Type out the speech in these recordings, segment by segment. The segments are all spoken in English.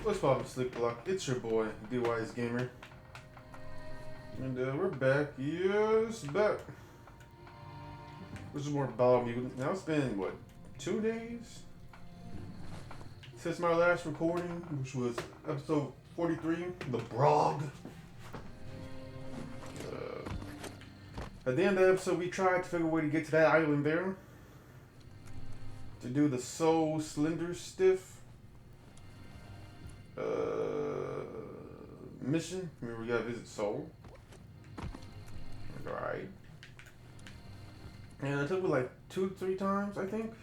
What's poppin', Slick Block? It's your boy, D.W.G Gamer. And we're back. Yes, back. This is more Biomutant. Now it's been, what, 2 days? Since my last recording, which was episode 43, The Brog. At the end of the episode, we tried to figure a way to get to that island there. To do the Soul Slenderstiff mission. Remember, we gotta visit Soul. Alright. And it took me like 2-3 times, I think.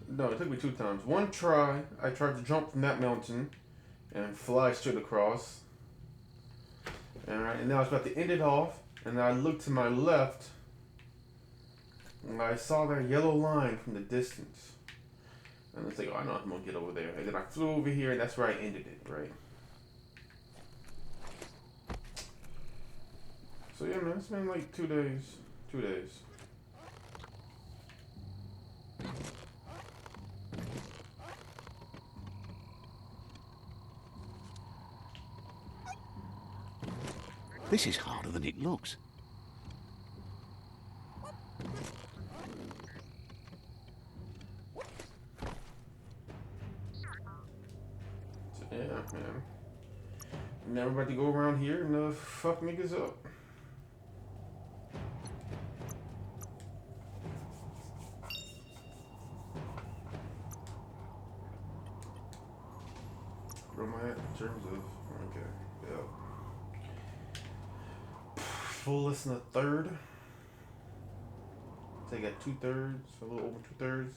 No, it took me 2 times. One try, I tried to jump from that mountain and fly straight across. Alright, and now I was about to end it off, and I looked to my left, and I saw that yellow line from the distance. And it's like, oh, I know I'm gonna get over there. And then I flew over here, and that's where I ended it, right? So yeah, man, it's been like 2 days. 2 days. This is harder than it looks. So, yeah, man. Never about to go around here and fuck niggas up. Where am I at in terms of, okay, yeah. Fullest and a third. So I got 2/3, a little over 2/3.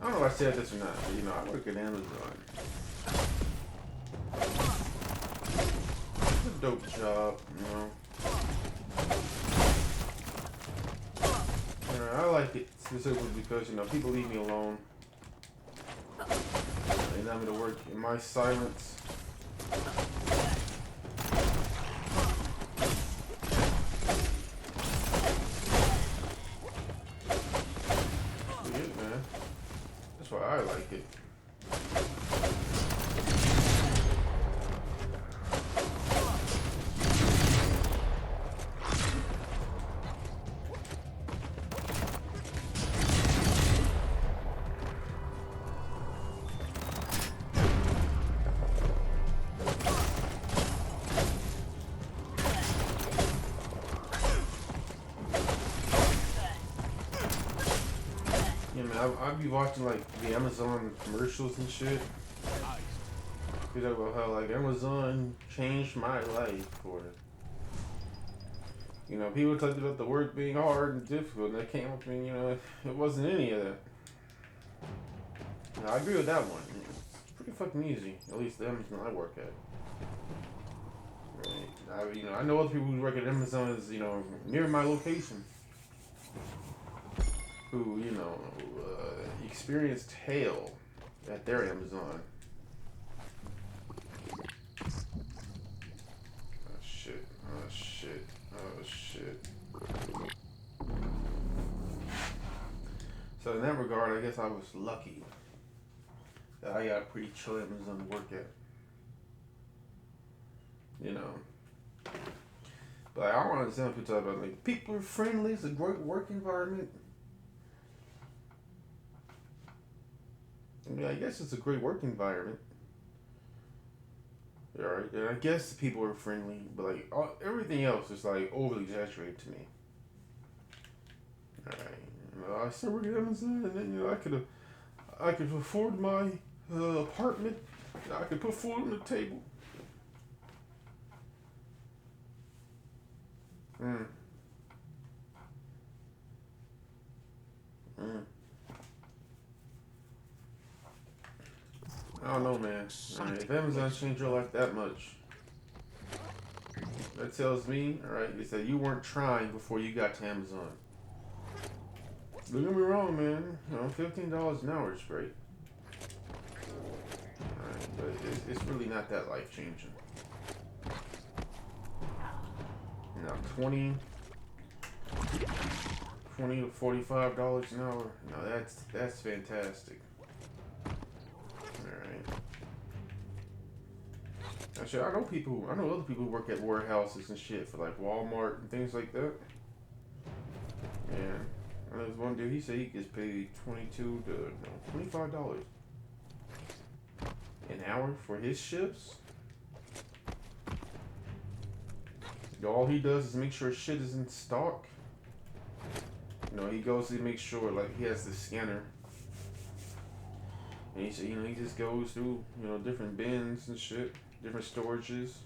I don't know if I said this or not, but you know, I work at Amazon. It's a dope job, you know. I like it specifically because, you know, people leave me alone. They allow me to work in my silence. That's it, man. That's why I like it. Yeah, man, I'd be watching like the Amazon commercials and shit. You know about how like Amazon changed my life, or you know, people talked about the work being hard and difficult, and they came up and you know, it wasn't any of that. You know, I agree with that one. It's pretty fucking easy, at least the Amazon I work at. Right? You know, I know other people who work at Amazon is you know near my location. Who, you know, experienced hail at their Amazon. Oh shit, oh shit, oh shit. So in that regard, I guess I was lucky that I got a pretty chill Amazon to work at. You know. But I don't understand people talk about like, people are friendly, it's a great work environment. I mean, I guess it's a great work environment. Alright, and I guess people are friendly, but like everything else is like overly exaggerated to me. Alright, you know, I still work at Amazon, and then you know I could afford my apartment. I could put food on the table. I don't know, man. Alright, if Amazon changed your life that much, that tells me, alright, they said you weren't trying before you got to Amazon. Don't get me wrong, man. You know, $15 an hour is great. Alright, but it's really not that life changing. Now 20 to $45 an hour. No, that's fantastic. Alright. Actually, I know other people who work at warehouses and shit for like Walmart and things like that. And there's one dude, he said he gets paid $25 an hour for his shifts. All he does is make sure shit is in stock. You know, he goes to make sure, like, he has the scanner. And he said, you know, he just goes through, you know, different bins and shit, different storages.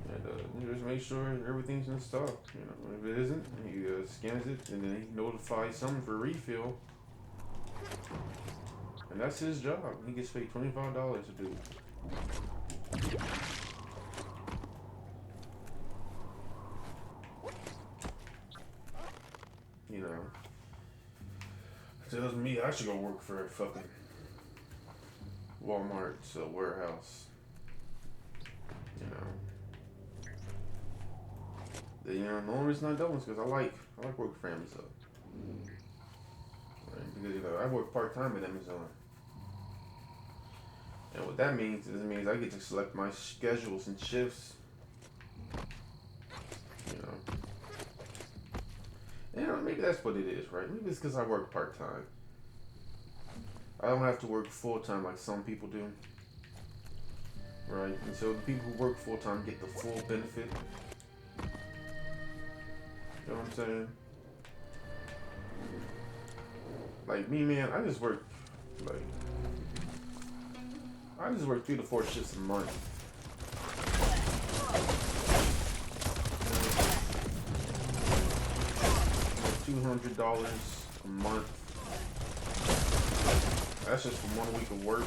And he just make sure everything's in stock. You know, if it isn't, he scans it and then he notifies someone for refill. And that's his job. He gets paid $25 to do it. You know, tells me I should go work for a fucking Walmart's warehouse. You know, the only reason I don't is because I like working for Amazon. Right? Because, you know, I work part-time at Amazon. And what that means is I get to select my schedules and shifts. You know. You know, maybe that's what it is, right? Maybe it's because I work part-time. I don't have to work full-time like some people do. Right? And so the people who work full-time get the full benefit. You know what I'm saying? Like me, man, I just work 3 to 4 shifts a month. $200 a month. That's just from 1 week of work.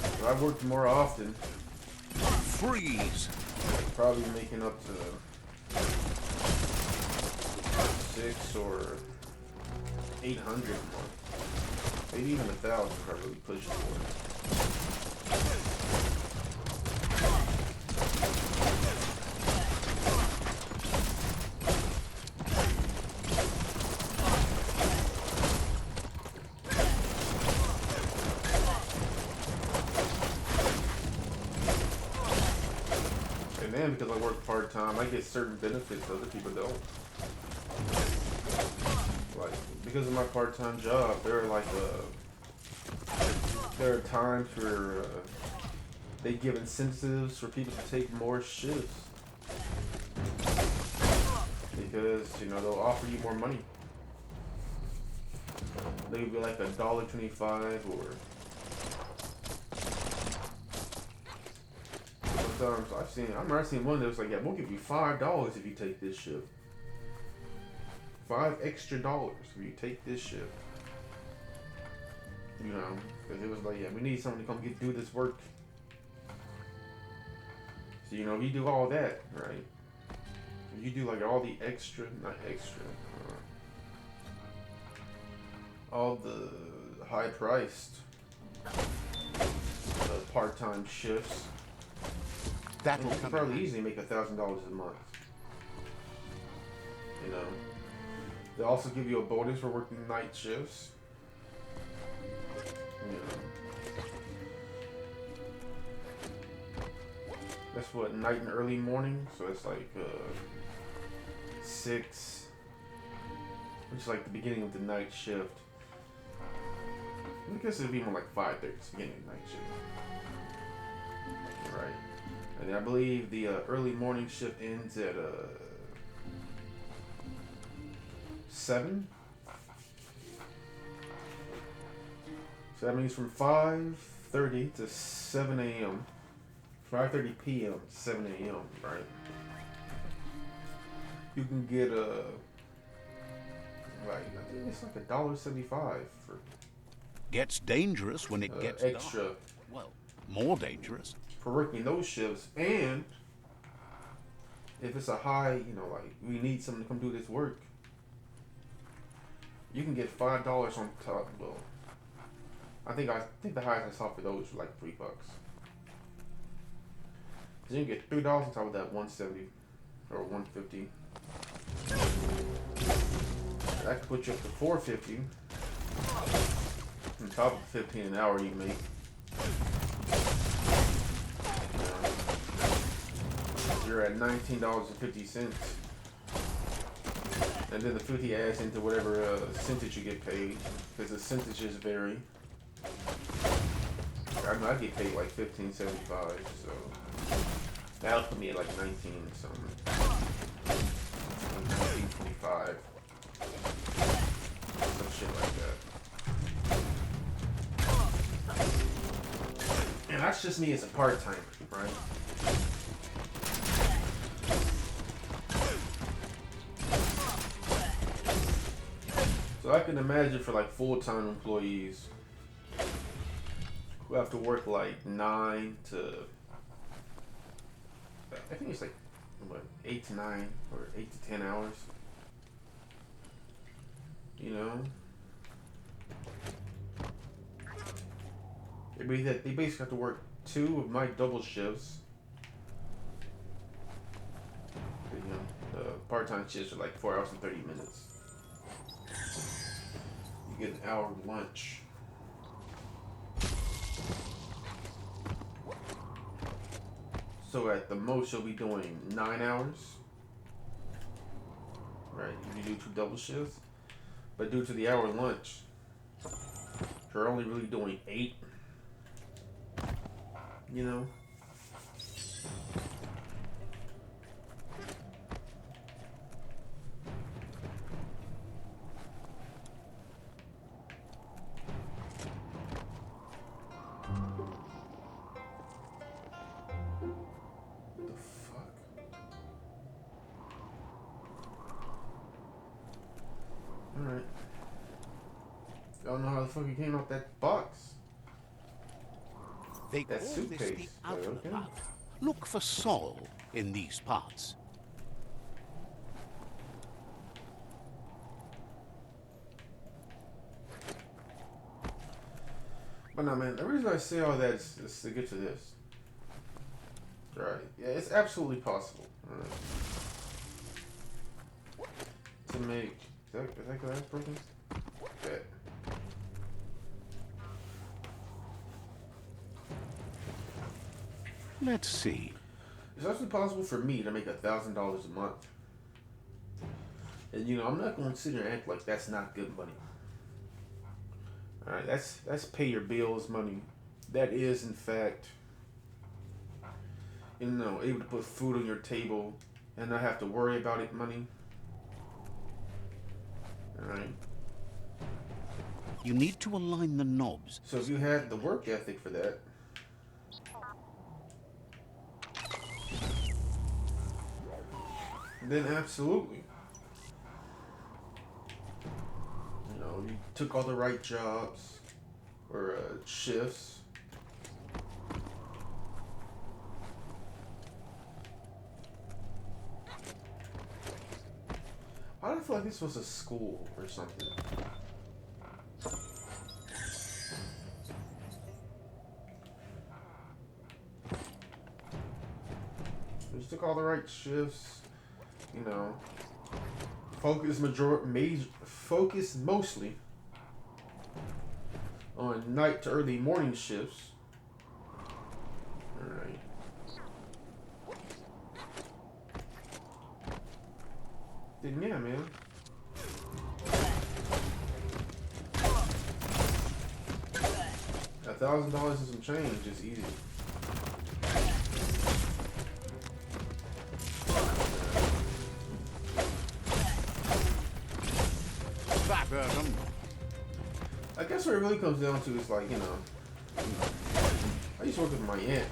If I worked more often, Freeze! probably making up to 600 or 800 a month. Maybe even 1,000 if I really push it for it. And then because I work part-time, I get certain benefits other people don't. Like, because of my part-time job, there are times where they give incentives for people to take more shifts. Because, you know, they'll offer you more money. They'll be like $1.25 or sometimes I remember seeing one that was like, yeah, we'll give you $5 if you take this shift. $5 extra if you take this shift. You know, because it was like, yeah, we need someone to come do this work. So, you know, if you do all that, right? If you do like all the extra, not extra, all the high-priced part-time shifts, That'll you can probably easily make $1,000 a month. You know, they also give you a bonus for working night shifts. You know, that's what, night and early morning. So it's like 6, which is like the beginning of the night shift. I guess it'd be more like 5:30, it's the beginning of the night shift. Right. And I believe the early morning shift ends at 7. So that means from 5:30 to 7 a.m. 5:30 p.m. to 7 a.m. Right? You can get I think it's like $1.75 for gets dangerous when it gets extra. Dark. Well, more dangerous For working those shifts, and if it's a high, you know, like we need someone to come do this work, you can get $5 on top. Well, I think the highest I saw for those was like $3. Cause you can get $3 on top of that 170 or 150. That could put you up to 450 on top of 15 an hour you make. You're at $19.50. And then the 50 adds into whatever percentage you get paid, because the percentages vary. I know I get paid like $15.75, so that'll put me at like 19 something, 19.25, some shit like that. And that's just me as a part-timer, right? So I can imagine for like full-time employees who have to work like 9 to, I think it's like, what, 8 to 9 or 8 to 10 hours, you know? They basically have to work 2 of my double shifts. You know, the part-time shifts are like 4 hours and 30 minutes. You get an hour lunch. So at the most you'll be doing 9 hours. Right, you do 2 double shifts. But due to the hour lunch, you're only really doing 8. You know? Alright. I don't know how the fuck it came out that box. They That call this the suitcase. outer Okay. bug. Look for Sol in these parts. But no, man, the reason I say all that is to get to this. Right. Yeah, it's absolutely possible. Right. To make... Is that glass broken? Yeah. Let's see. It's actually possible for me to make $1,000 a month. And you know, I'm not going to sit here and act like that's not good money. Alright, that's pay your bills money. That is, in fact, you know, able to put food on your table and not have to worry about it money. Alright. You need to align the knobs. So if you had the work ethic for that, then absolutely. You know, you took all the right jobs or shifts. I feel like this was a school or something. You just took all the right shifts. You know, focus mostly on night to early morning shifts. All right. Then yeah, man. $1,000 and some change is easy. I guess what it really comes down to is like, you know, I used to work with my aunt.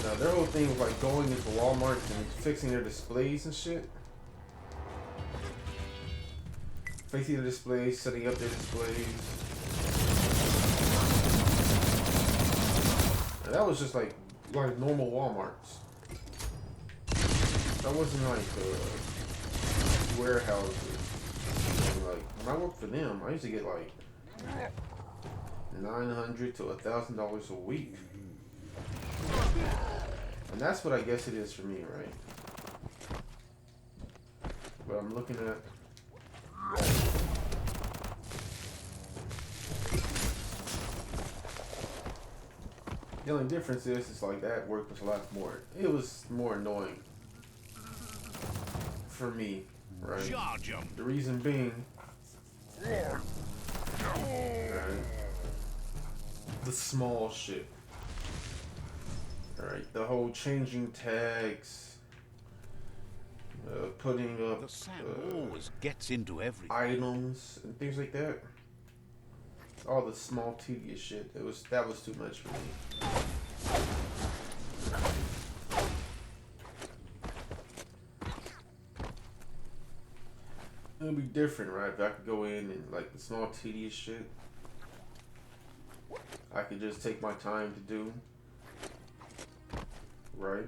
And their whole thing was like going into Walmart and fixing their displays and shit. Fixing their displays, setting up their displays. And that was just like normal Walmarts. That wasn't like warehouses. Like when I worked for them, I used to get like $900 to $1,000 a week. And that's what I guess it is for me, right? But I'm looking at... The only difference is, it's like that work was a lot more... It was more annoying. For me, right? The reason being... Right, the small shit. Alright, the whole changing tags, putting up The sand always gets into everything. items and things like that. All the small tedious shit. That was too much for me. It would be different, right? If I could go in and like the small tedious shit, I could just take my time to do. Right?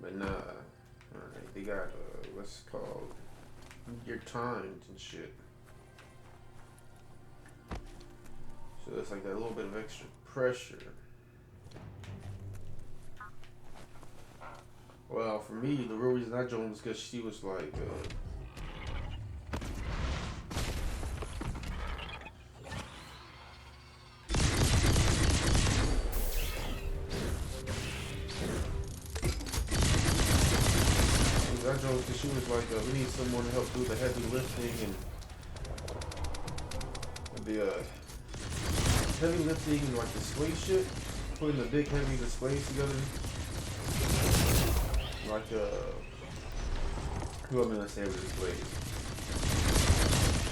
But nah. Alright, they got what's it called? Your times and shit. So it's like that little bit of extra pressure. Well, for me, the real reason I joined was because she was like, she was like, we need someone to help do the heavy lifting and the heavy lifting and like display shit, putting the big heavy displays together. Like who am I gonna say with displays?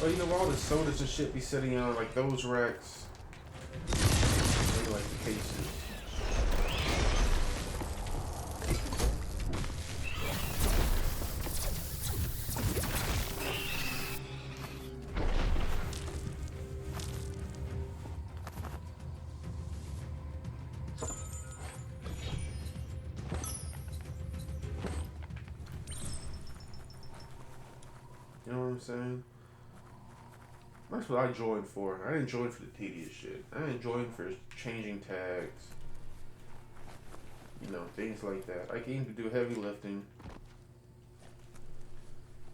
Oh, you know, all the sodas and shit be sitting on like those racks, and like the cases. You know what I'm saying? That's what I joined for. I didn't join for the tedious shit. I didn't join for changing tags. You know, things like that. I came to do heavy lifting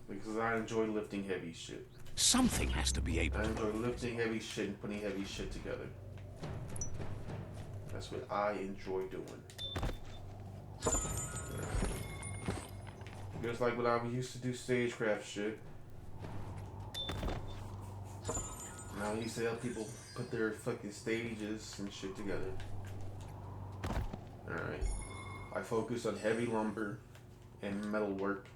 because I enjoy lifting heavy shit. Something has to be able I to... enjoy lifting heavy shit and putting heavy shit together. That's what I enjoy doing. Just like when I used to do stagecraft shit. Now I used to help people put their fucking stages and shit together. Alright. I focus on heavy lumber and metal work.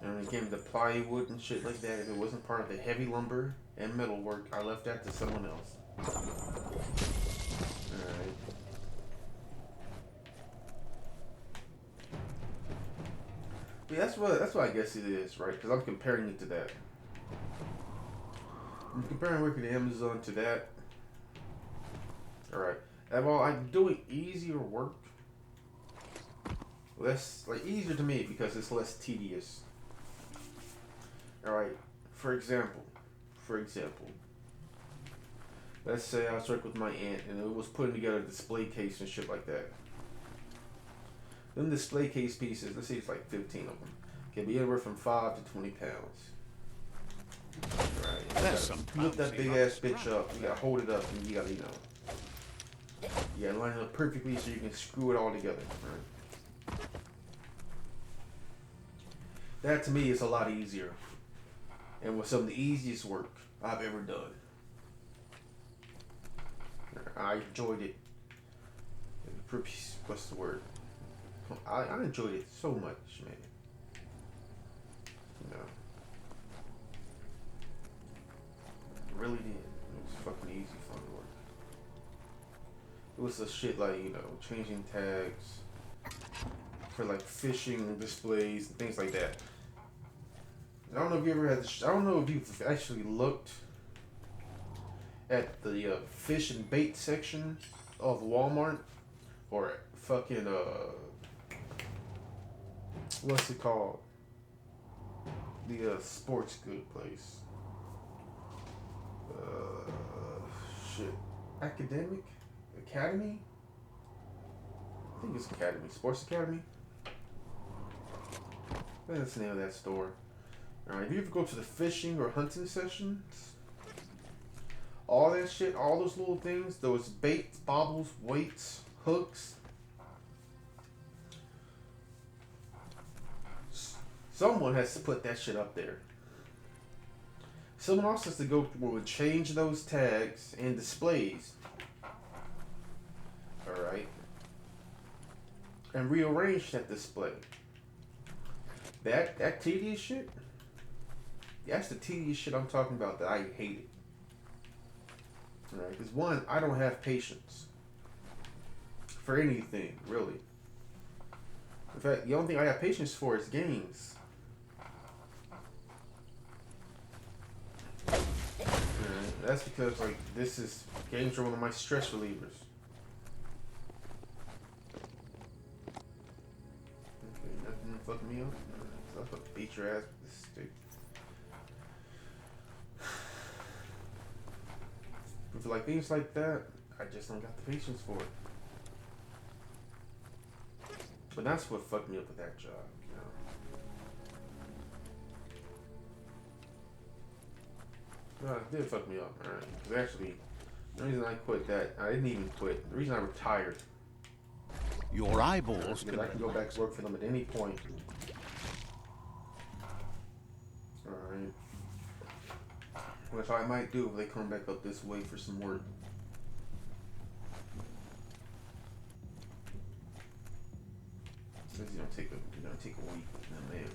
And when it came to plywood and shit like that, if it wasn't part of the heavy lumber and metal work, I left that to someone else. Alright. But that's what I guess it is, right? Because I'm comparing it to that. I'm comparing working at Amazon to that. Alright. And while I'm doing easier work, less, like, easier to me because it's less tedious. Alright. For example, let's say I was working with my aunt and it was putting together a display case and shit like that. Them display case pieces, let's say it's like 15 of them, can be anywhere from 5 to 20 pounds. Right. You lift that big ass bitch up, you gotta hold it up, and you gotta, you gotta line it up perfectly so you can screw it all together. Right? That to me is a lot easier, and was some of the easiest work I've ever done. I enjoyed it. What's the word? I enjoyed it so much, man. You know. I really did. It was fucking easy, fun work. It was the shit like, changing tags for like fishing displays and things like that. I don't know if you ever had I don't know if you've actually looked at the fish and bait section of Walmart or fucking what's it called? The sports good place. shit. Academy? I think it's Academy. Sports Academy? That's the name of that store. Alright, if you ever go to the fishing or hunting sessions, all that shit, all those little things, those baits, bobbles, weights, hooks, someone has to put that shit up there. Someone else has to go through and change those tags and displays. Alright. And rearrange that display. That tedious shit, that's the tedious shit I'm talking about that I hate it. Alright, because one, I don't have patience for anything, really. In fact, the only thing I have patience for is games. And that's because, like, games are one of my stress relievers. Okay, nothing fucking me up. So I'm gonna beat your ass with this stick. But for like things like that, I just don't got the patience for it. But that's what fucked me up with that job, you know. No, it did fuck me up, alright. Because actually, the reason I quit that, I didn't even quit. The reason I retired. Your eyeballs Because I can go back to work for them at any point. Alright. Which I might do if they come back up this way for some work. Says you don't take a week with them, man.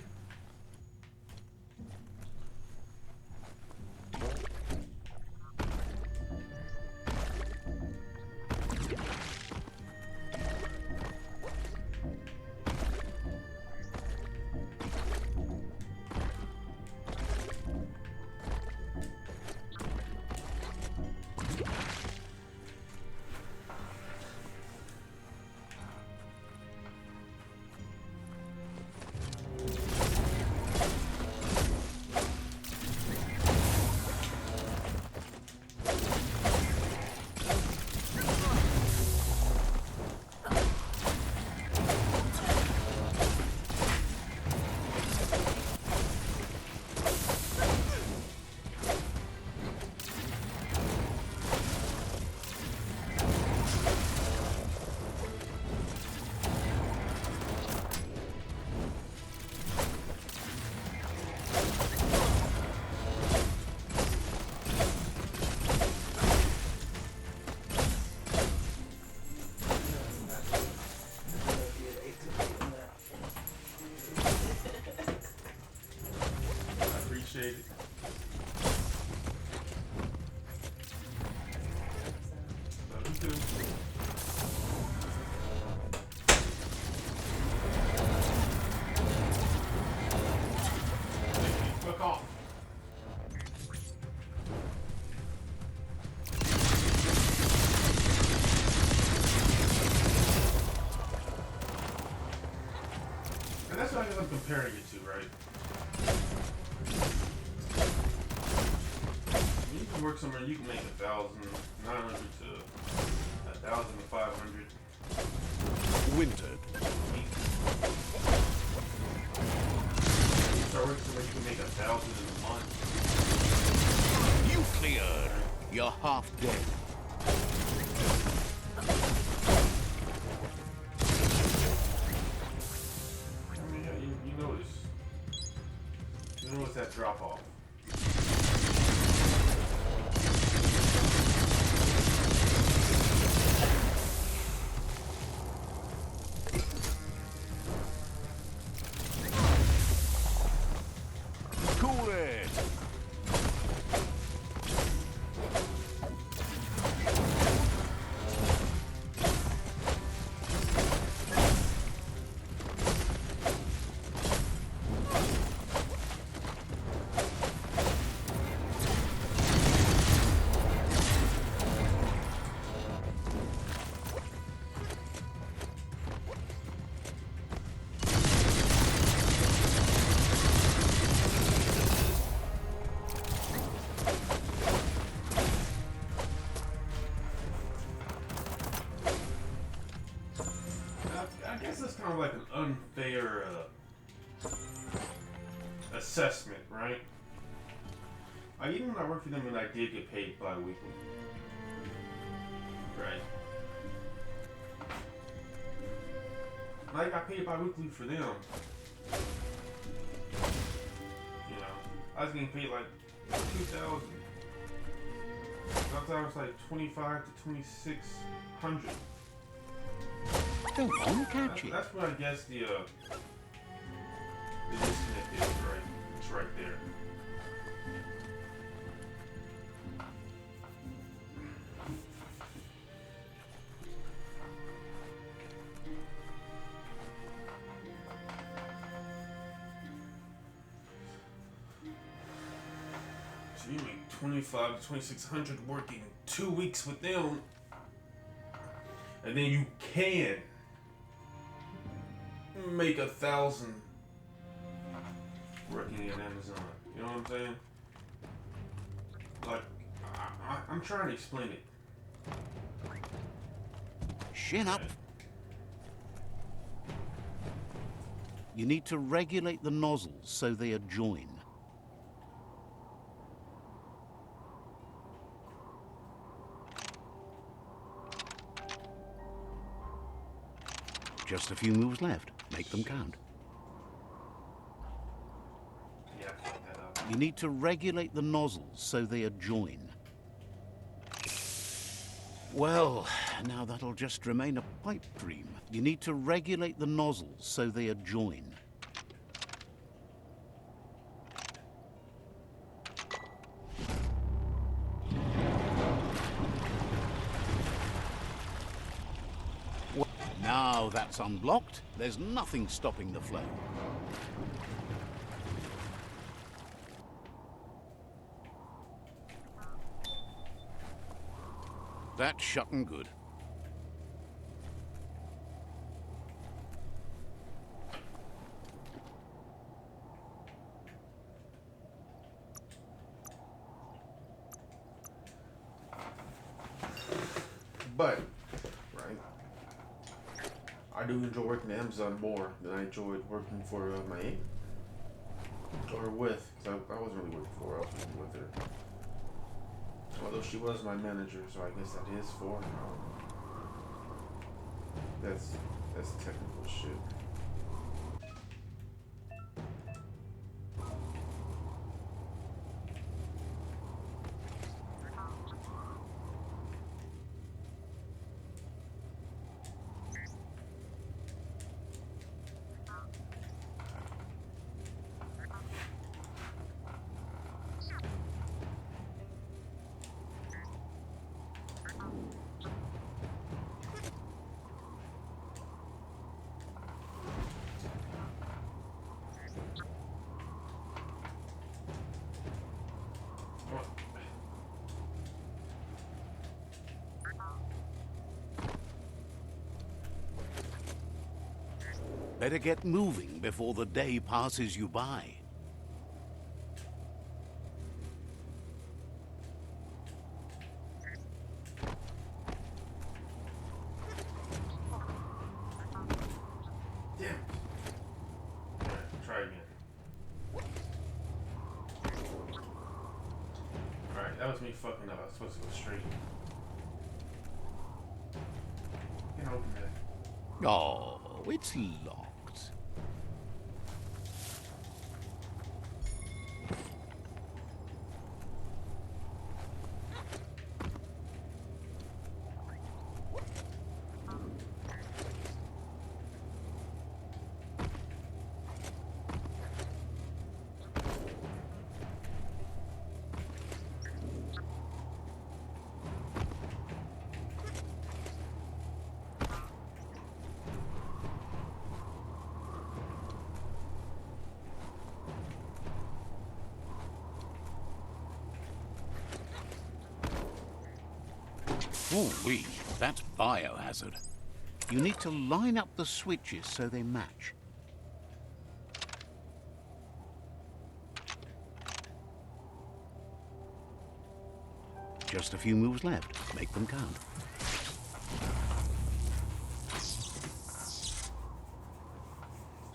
Appreciate it. Love you too. Fuck off. And that's what I'm comparing it to, right? You can work somewhere, you can make 1,900 to 1,500. wintered. Start working somewhere, you can make 1,000 in a month. You cleared. You're half dead. I mean, yeah, you notice that drop off. Cool it. assessment, right? Even when I worked for them, and I did get paid bi-weekly, right? I got paid bi-weekly for them. You know, I was getting paid like $2,000. Sometimes like 25 to 2,600. Go on, catch it. That's what I guess the disconnect is, right? It's right there. So you make 25 to 2,600 working 2 weeks with them, and then you can make 1,000 working at Amazon. You know what I'm saying? Like, I'm trying to explain it. Chin up. You need to regulate the nozzles so they adjoin. Just a few moves left. Make them count. Yeah, I fucked that up. You need to regulate the nozzles so they adjoin. Well, now that'll just remain a pipe dream. You need to regulate the nozzles so they adjoin. Now that's unblocked, there's nothing stopping the flow. That's shut and good. But, right, I do enjoy working at Amazon more than I enjoyed working for my aunt. Or with, because I wasn't really working for her, I was working with her. Although she was my manager, so I guess that is for her. That's technical shit. Better get moving before the day passes you by. Damn. Alright, try again. Alright, that was me fucking up. I was supposed to go straight. Can't open that. Oh, it's locked. Ooh-wee, that's biohazard. You need to line up the switches so they match. Just a few moves left. Make them count.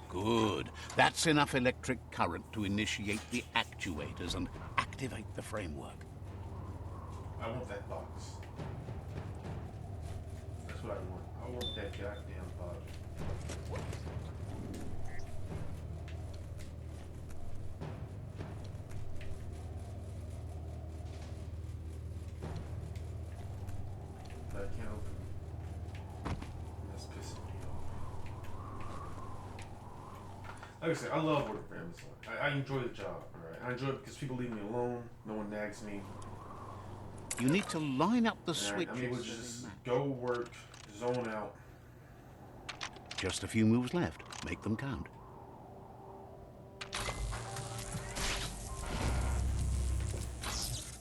Good. That's enough electric current to initiate the actuators and activate the framework. I want that box. That's what I want. I want that goddamn box. But I can't open it. That's pissing me off. Like I said, I love working for Amazon. I enjoy the job, alright? I enjoy it because people leave me alone. No one nags me. You need to line up the And switches. I'm able to just go work, zone out. Just a few moves left. Make them count.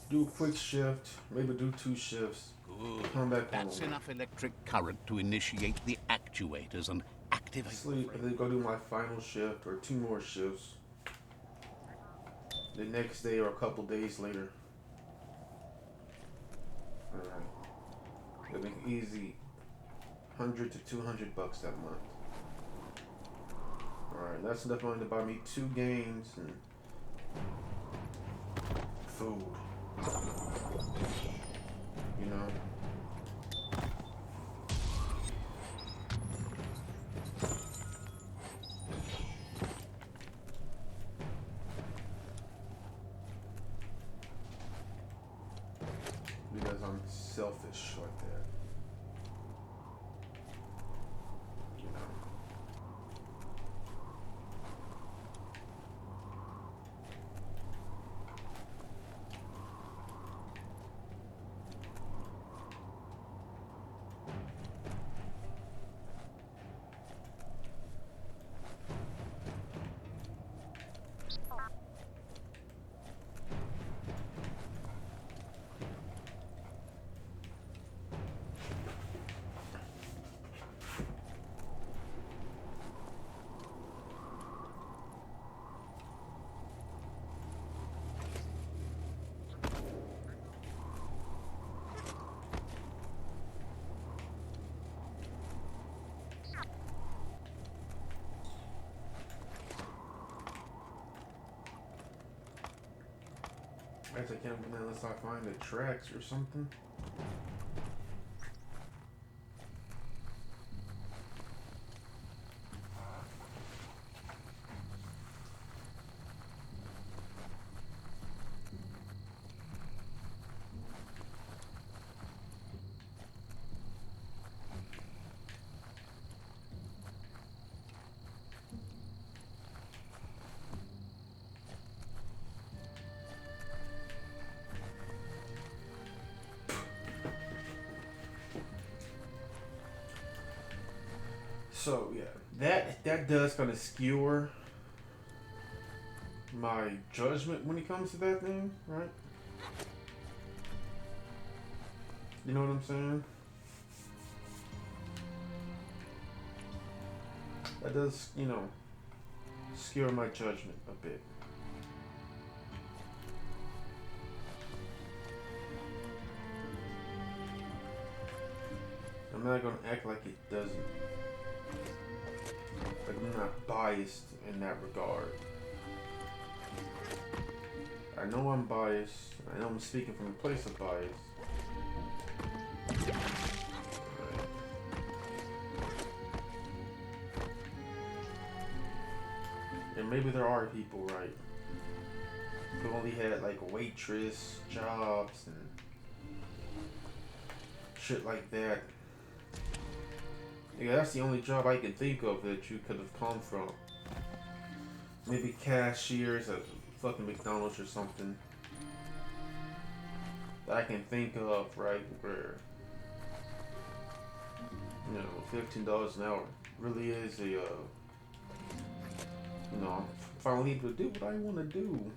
Do a quick shift, maybe do 2 shifts. Good. Come back That's home. enough electric current to initiate the actuators and activate Sleep, and then go do my final shift or 2 more shifts. The next day or a couple days later. Alright. It'll make easy $100 to $200 that month. Alright, that's enough money to buy me 2 games and food. You know? Because I'm selfish like that. You know? I guess I can't open that unless I find the tracks or something. So yeah, that does kind of skewer my judgment when it comes to that thing, right? You know what I'm saying? That does, skewer my judgment a bit. I'm not gonna act like it doesn't. Like I'm not biased in that regard. I know I'm biased. I know I'm speaking from a place of bias. And maybe there are people, right, who only had like waitress jobs and shit like that. Yeah, that's the only job I can think of that you could have come from. Maybe cashiers at fucking McDonald's or something. That I can think of, right, where, $15 an hour really is a, I'm finally able to do what I want to do.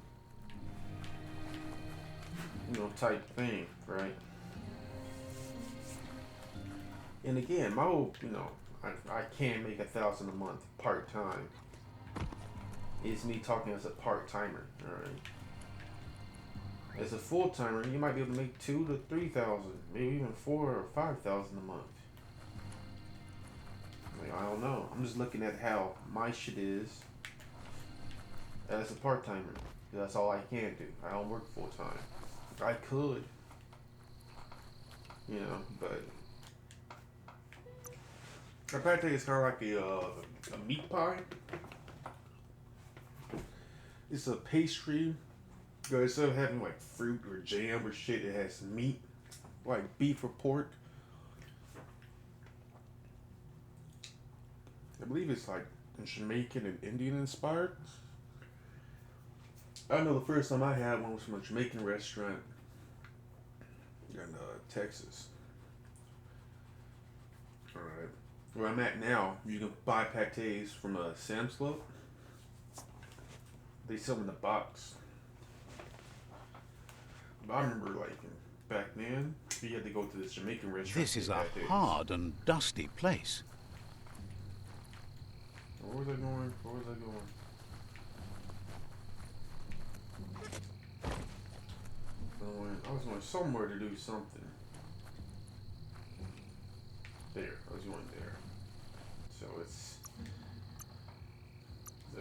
Type thing, right? And again, my whole, I can't make $1,000 a month part time. It's me talking as a part timer, all right? As a full timer, you might be able to make $2,000 to $3,000, maybe even $4,000 or $5,000 a month. I don't know. I'm just looking at how my shit is as a part timer. That's all I can do. I don't work full time. I could, you know, but a pate is kind of like a meat pie. It's a pastry, but instead of having like fruit or jam or shit, it has meat, like beef or pork. I believe it's like Jamaican and Indian inspired. I know the first time I had one was from a Jamaican restaurant in Texas. Alright. Where I'm at now, you can buy pates from Sam's Club. They sell them in a box. But I remember, like, back then, you had to go to this Jamaican restaurant. This is a hard and dusty place. Where was I going? Where was I going? I was going somewhere to do something. There. I was going there. So let's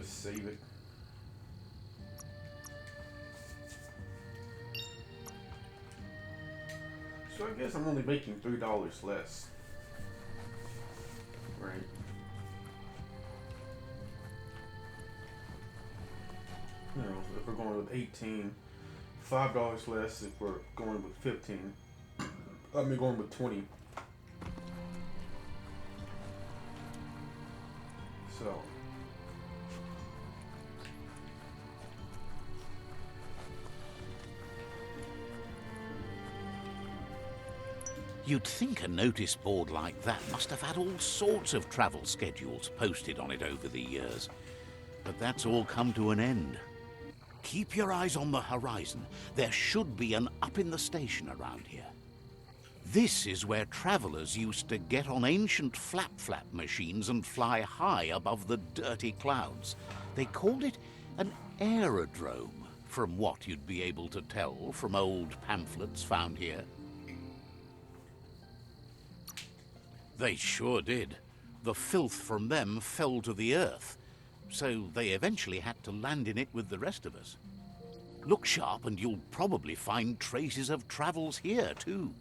save it. So I guess I'm only making $3 less. Right? You know, if we're going with 18, $5 less if we're going with 15. I mean, going with 20. So. You'd think a notice board like that must have had all sorts of travel schedules posted on it over the years. But that's all come to an end. Keep your eyes on the horizon. There should be an up in the station around here. This is where travelers used to get on ancient flap-flap machines and fly high above the dirty clouds. They called it an aerodrome, from what you'd be able to tell from old pamphlets found here. They sure did. The filth from them fell to the earth, so they eventually had to land in it with the rest of us. Look sharp and you'll probably find traces of travels here, too.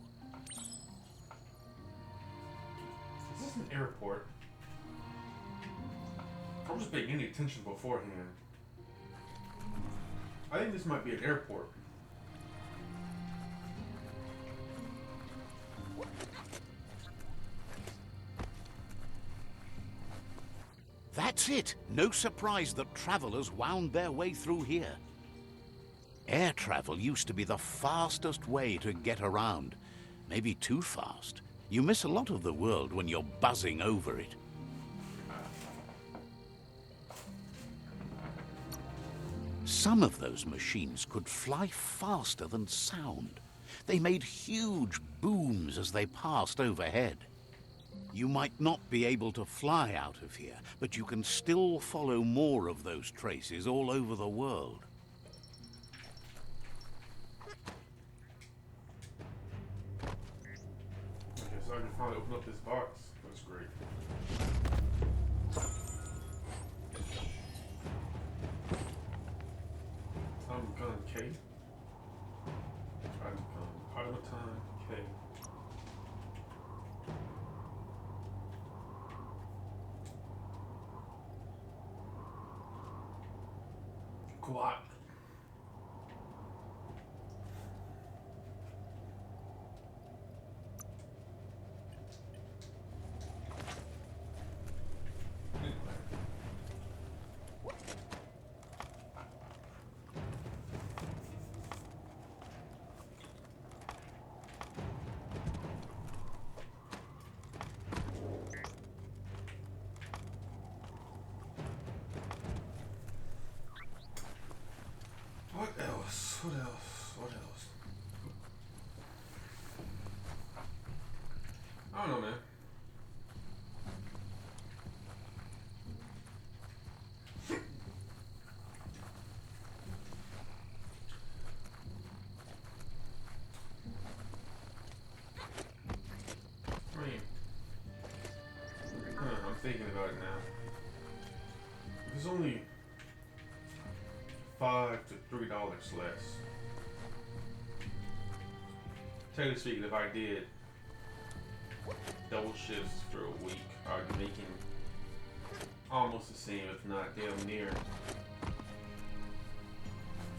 Is this an airport? I wasn't paying any attention beforehand. I think this might be an airport. That's it. No surprise that travelers wound their way through here. Air travel used to be the fastest way to get around. Maybe too fast. You miss a lot of the world when you're buzzing over it. Some of those machines could fly faster than sound. They made huge booms as they passed overhead. You might not be able to fly out of here, but you can still follow more of those traces all over the world. Okay, so I can finally open up this box. That's great. Gun K. Automaton K. Glock. What else? What else? What else? I don't know, man. I mean, I'm thinking about it now. There's only $5 to $3 less. Technically speaking, if I did double shifts for a week, I'd be making almost the same, if not damn near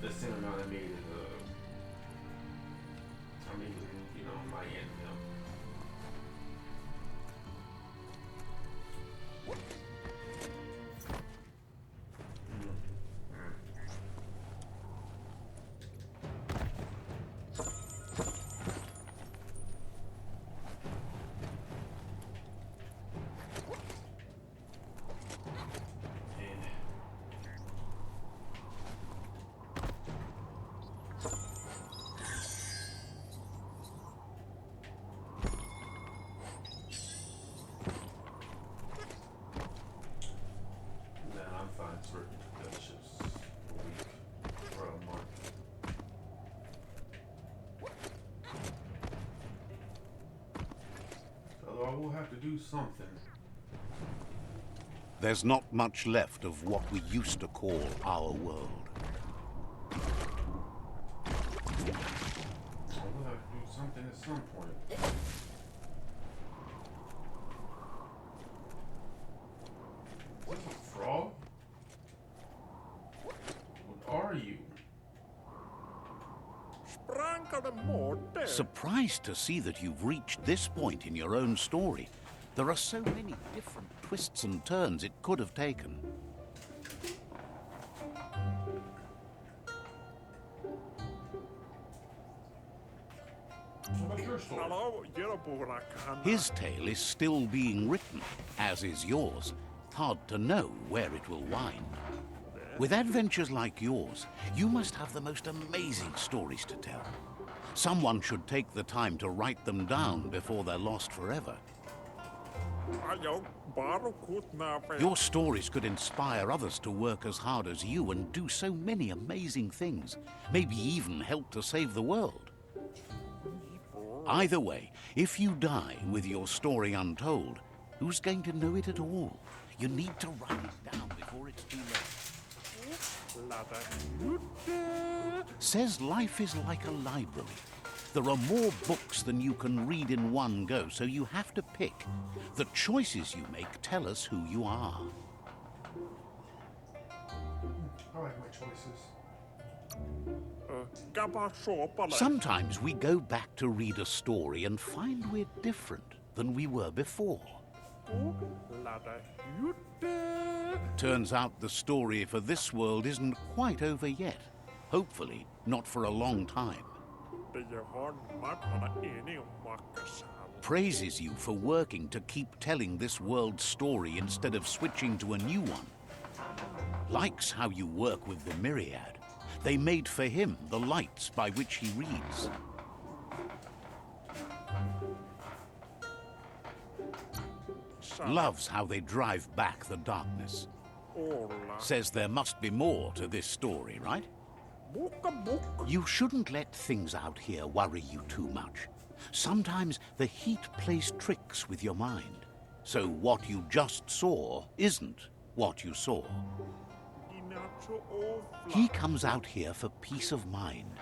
the same amount I made my end now. I will have to do something. There's not much left of what we used to call our world. I will have to do something at some point. Is this a frog? What are you? Surprised to see that you've reached this point in your own story. There are so many different twists and turns it could have taken. What about your story? His tale is still being written, as is yours. Hard to know where it will wind. With adventures like yours, you must have the most amazing stories to tell. Someone should take the time to write them down before they're lost forever. Your stories could inspire others to work as hard as you and do so many amazing things, maybe even help to save the world. Either way, if you die with your story untold, who's going to know it at all? You need to write it down before it's too late. Says life is like a library. There are more books than you can read in one go, so you have to pick. The choices you make tell us who you are. I like my choices. Sometimes we go back to read a story and find we're different than we were before. Turns out the story for this world isn't quite over yet. Hopefully, not for a long time. Praises you for working to keep telling this world's story instead of switching to a new one. Likes how you work with the Myriad. They made for him the lights by which he reads. Loves how they drive back the darkness. Says there must be more to this story, right? You shouldn't let things out here worry you too much. Sometimes the heat plays tricks with your mind. So what you just saw isn't what you saw. He comes out here for peace of mind.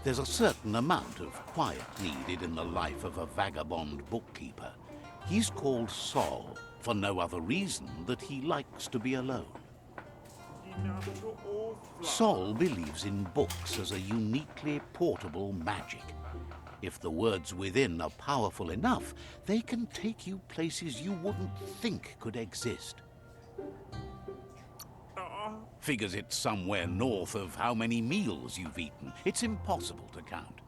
There's a certain amount of quiet needed in the life of a vagabond bookkeeper. He's called Sol for no other reason that he likes to be alone. Sol believes in books as a uniquely portable magic. If the words within are powerful enough, they can take you places you wouldn't think could exist. Figures it's somewhere north of how many meals you've eaten. It's impossible to count.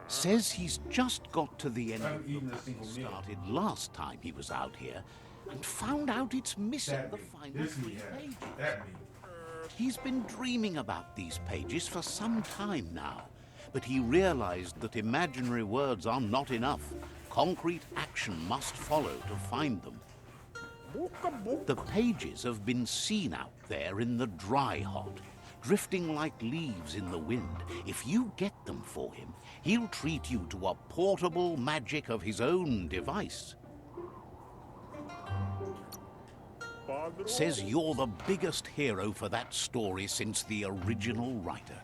Says he's just got to the end of the book he started last time he was out here and found out it's missing the final 3 pages. He's been dreaming about these pages for some time now, but he realized that imaginary words are not enough. Concrete action must follow to find them. The pages have been seen out there in the dry hot, drifting like leaves in the wind. If you get them for him, he'll treat you to a portable magic of his own device. Says you're the biggest hero for that story since the original writer.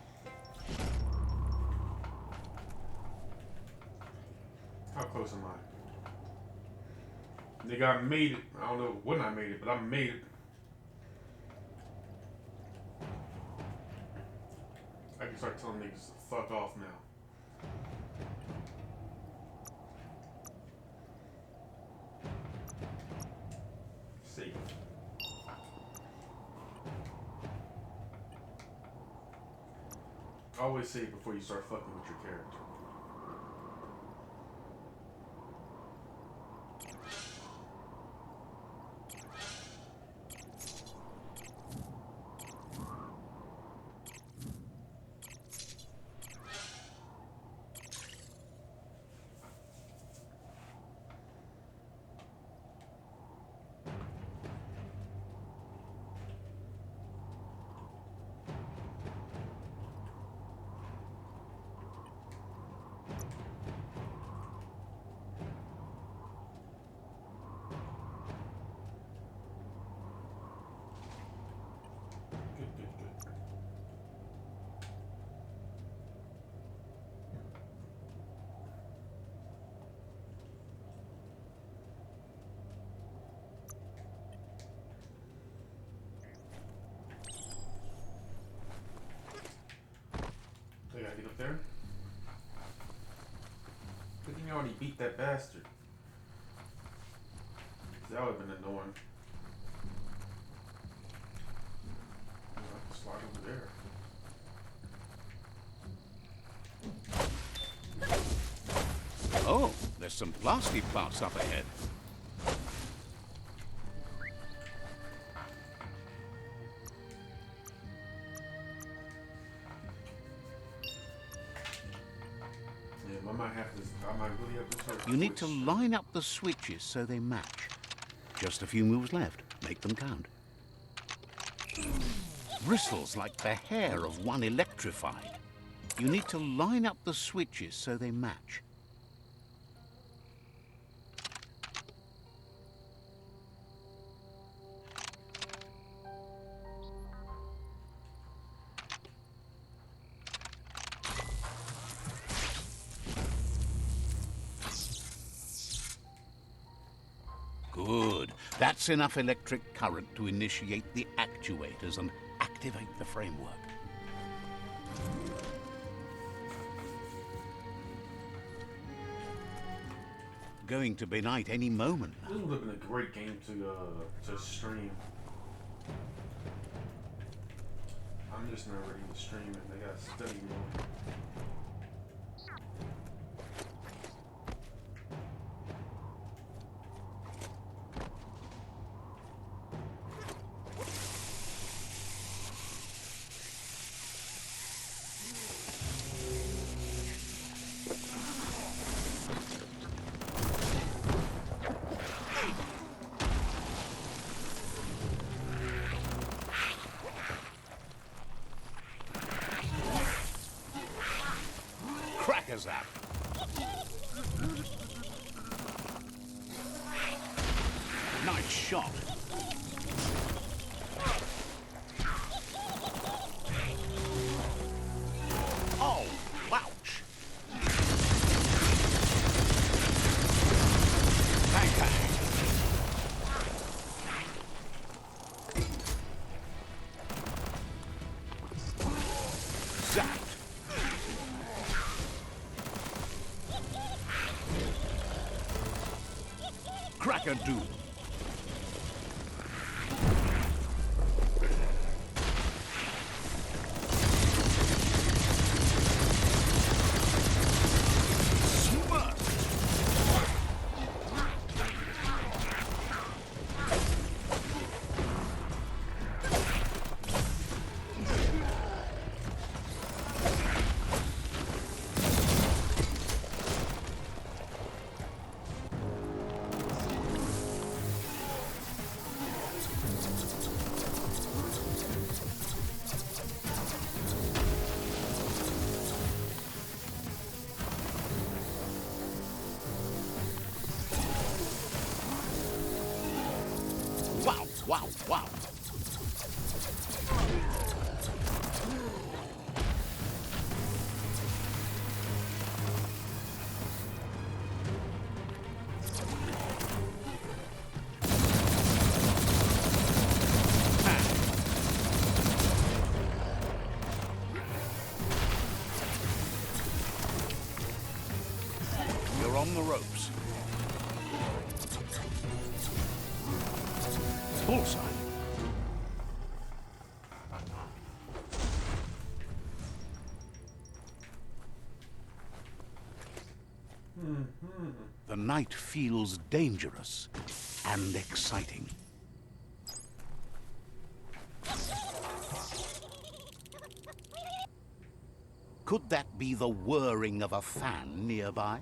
How close am I? Nigga, I made it. I don't know when I made it, but I made it. I can start telling niggas to fuck off now. Safe. Always save before you start fucking with your character. So I gotta get up there. Good thing I already beat that bastard. That would have been annoying. I can slide over there. Oh, there's some plastic parts up ahead. Yeah, I might really have to start. You need to line up the switches so they match. Just a few moves left. Make them count. Bristles like the hair of one electrified. You need to line up the switches so they match. Good. That's enough electric current to initiate the actuators and activate the framework. Going to be night any moment now. This would have been a great game to stream. I'm just not ready to stream it. I gotta study more. Zap. Nice shot. Oh, ouch. Bang, bang. Zapped. Crack-a-doo. Wow, wow. You're on the ropes. Bullseye. The night feels dangerous and exciting. Could that be the whirring of a fan nearby?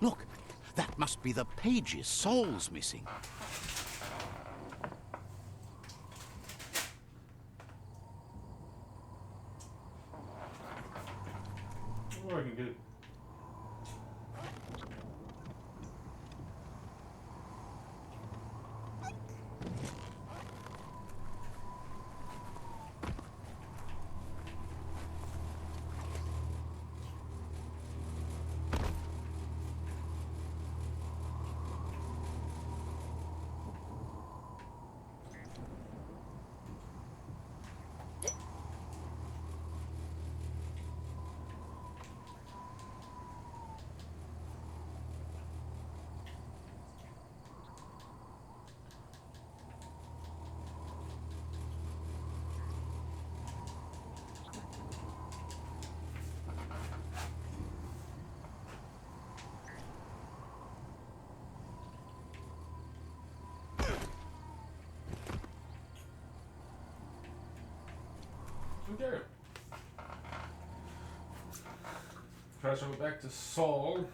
Look, that must be the pages Saul's missing. Oh, I can get it. Okay. Try to go back to Saul.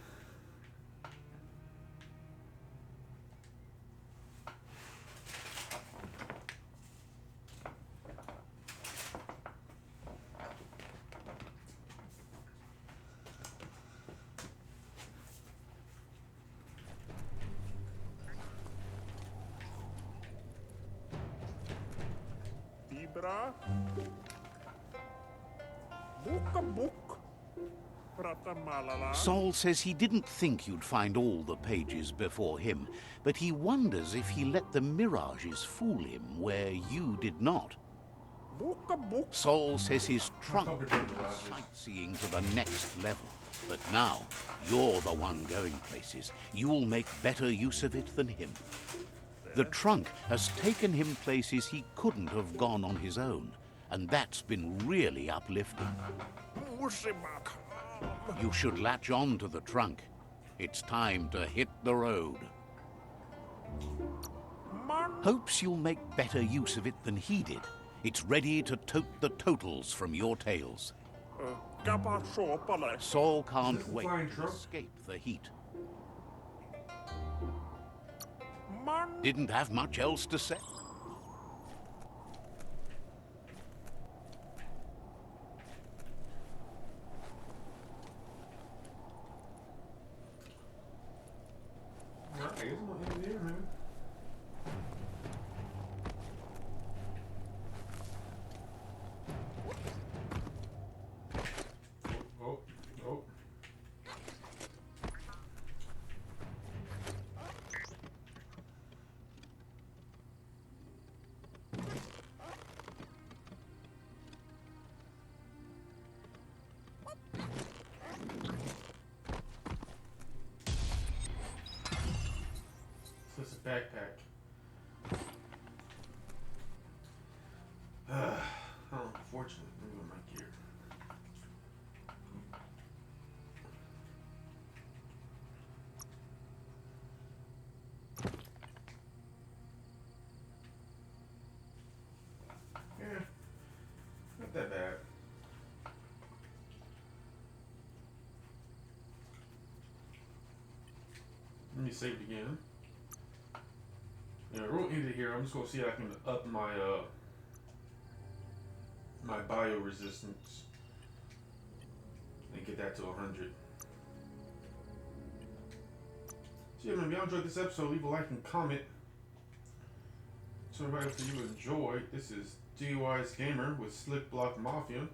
Libra. Book. Ratamalala. Saul says he didn't think you'd find all the pages before him, but he wonders if he let the mirages fool him where you did not. Book. Saul says his trunk was sightseeing to the next level, but now you're the one going places. You'll make better use of it than him. The trunk has taken him places he couldn't have gone on his own, and that's been really uplifting. You should latch on to the trunk. It's time to hit the road. Hopes you'll make better use of it than he did. It's ready to tote the totals from your tails. Saul can't wait to escape the heat. Didn't have much else to say. It's a backpack. Oh, unfortunately, let me go my gear. Yeah, not that bad. Let me save it again. Yeah, we'll end it here. I'm just gonna see if I can up my my bio resistance. get that to 100. So yeah, man, if y'all enjoyed this episode, leave a like and comment. So everybody else that you enjoyed, this is D.W.G Gamer with Slick Block Mafia.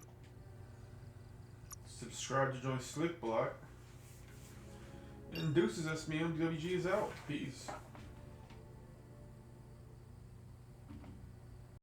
Subscribe to join Slick Block. And deuces, that's me, D.W.G is out. Peace.